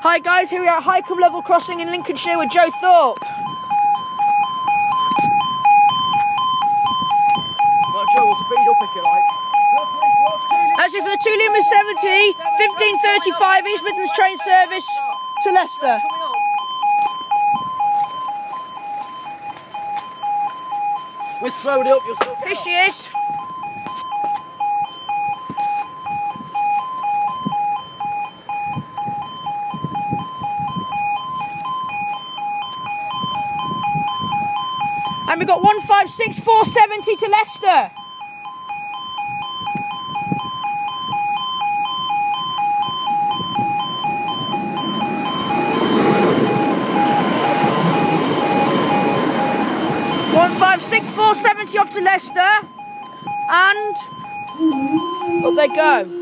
Hi guys, here we are at Hykeham level crossing in Lincolnshire with Joe Thorpe. Well, Joe will speed up if you like. Actually, for the 2 Lima 70, 15:35 East Midlands train service to Leicester. We're slowed up, you're still. Here she is. And we've got 156,470 to Leicester. $156,470 off to Leicester, and up they go.